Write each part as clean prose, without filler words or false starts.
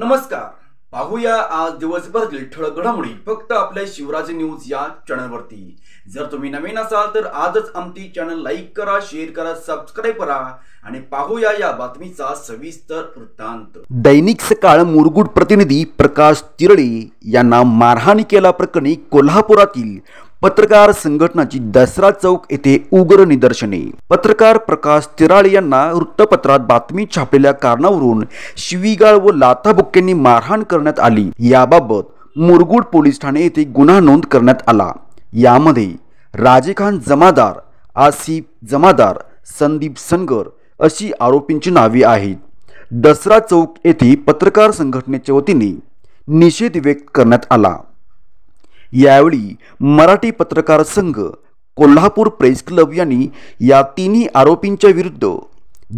नमस्कार, पाहूया आज दिवसभरातील ठळक घडामोडी फक्त आपल्या शिवराज न्यूज या चॅनलवरती। जर तुम्ही नवीन असाल तर आजच आमची चॅनल लाईक करा, शेअर करा, सबस्क्राइब करा आणि पाहूया या बातमीचा सविस्तर वृत्तांत। दैनिक सकाळ मुरगुड प्रतिनिधी प्रकाश तिरळे यांना मारहाण केल्याप्रकरणी कोल्हापुरातील पत्रकार संघटनाची दसरा चौक येथे उग्र निदर्शने। पत्रकार प्रकाश तिराळे यांना वृत्तपत्रात बातमी छापलेल्या कारणावरून शिवीगाळ व लाथाबुक्क्यांनी मारहाण करण्यात आली। याबाबत मुरगुड पोलीस ठाणे येथे गुन्हा नोंद करण्यात आला। यामध्ये राजेखान जमादार, आसिफ जमादार, संदीप सनगर अशी आरोपींची नावे आहेत। दसरा चौक येथे पत्रकार संघटनेच्या वतीने निषेध व्यक्त करण्यात आला। यावेळी मराठी पत्रकार संघ, कोल्हापूर प्रेस क्लब यांनी या तिन्ही आरोपींच्या विरुद्ध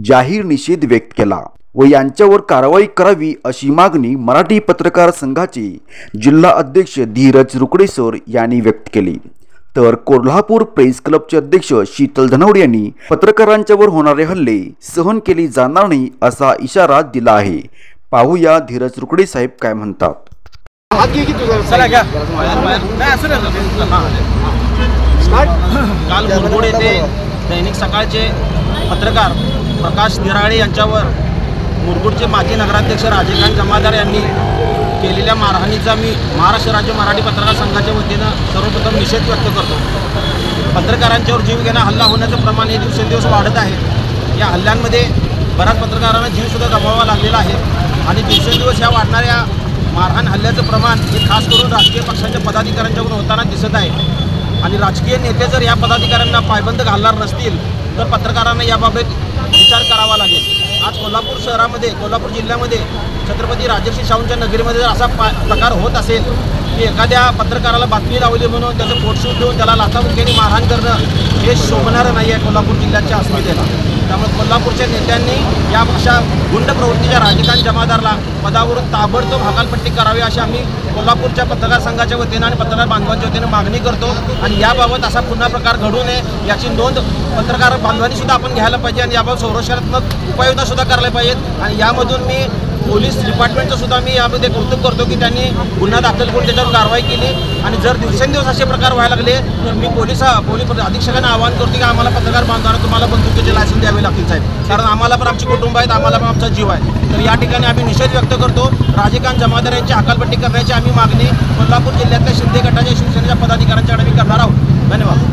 जाहीर निषेध व्यक्त केला व यांच्यावर कारवाई करावी अशी मागणी मराठी पत्रकार संघाचे जिल्हा अध्यक्ष धीरज रुकडे सर यांनी व्यक्त केली। तर कोल्हापूर प्रेस क्लबचे अध्यक्ष शीतल धनवडे यांनी पत्रकारांच्यावर होणारे हल्ले सहन केले जाणार नाही असा इशारा दिला आहे। पाहूया धीरज रुकडे साहेब काय म्हणतात। काल मुरगुड येथे दैनिक सकाळचे पत्रकार प्रकाश तिराळे यांच्यावर मुरगुडचे माजी नगराध्यक्ष राजेखान जमादार यांनी केलेल्या मारहाणीचा मी महाराष्ट्र राज्य मराठी पत्रकार संघाच्या वतीनं सर्वप्रथम निषेध व्यक्त करतो। पत्रकारांच्यावर जीवघेणा हल्ला होण्याचं प्रमाण हे दिवसेंदिवस वाढत आहे। या हल्ल्यांमध्ये बऱ्याच पत्रकारांना जीवसुद्धा गमवावा लागलेला आहे आणि दिवसेंदिवस ह्या वाढणाऱ्या मारहाण हल्ल्याचं प्रमाण हे खास करून राजकीय पक्षांच्या पदाधिकाऱ्यांच्याकडून होताना दिसत आहे आणि राजकीय नेते जर या पदाधिकाऱ्यांना पायबंद घालणार नसतील तर पत्रकारांना याबाबत विचार करावा लागेल। आज कोल्हापूर शहरामध्ये, कोल्हापूर जिल्ह्यामध्ये छत्रपती राजर्षी शाहूंच्या नगरीमध्ये जर असा प्रकार होत असेल की एखाद्या पत्रकाराला बातमी लावली म्हणून त्याचं पोटशूट देऊन त्याला लाथाबुक्क्यांनी मारहाण करणं हे शोभणारं नाही आहे कोल्हापूर जिल्ह्याच्या अस्मितेला। त्यामुळे कोल्हापूरच्या नेत्यांनी या अशा गुंड प्रवृत्तीच्या राजखान जमादारला पदावरून ताबडतोब हकालपट्टी करावी अशी आम्ही कोल्हापूरच्या पत्रकार संघाच्या वतीनं आणि पत्रकार बांधवांच्या वतीनं मागणी करतो आणि याबाबत असा पुन्हा प्रकार घडू नये याची नोंद पत्रकार बांधवांनी सुद्धा आपण घ्यायला पाहिजे आणि याबाबत संरक्षणात्मक उपाययोजना सुद्धा करायला पाहिजेत। आणि यामधून मी पोलीस डिपार्टमेंटचं सुद्धा मी यामध्ये कौतुक करतो की त्यांनी गुन्हा दाखल करून त्याच्यावर कारवाई केली आणि जर दिवसेंदिवस असे प्रकार व्हायला लागले तर मी पोलीस अधीक्षकांना आवाहन करतो की आम्हाला पत्रकार बांधवांना तुम्हाला बंदुकीचे लायसन्स द्यावे लागतील साहेब, कारण आम्हाला पण आमची कुटुंब आहेत, आम्हाला पण आमचा जीव आहे। तर या ठिकाणी आम्ही निषेध व्यक्त करतो। राजेखान जमादार यांची हकालपट्टी करण्याची आम्ही मागणी कोल्हापूर जिल्ह्यातल्या शिंदे गटाच्या शिवसेनेच्या पदाधिकाऱ्यांच्याकडे करणार आहोत। धन्यवाद।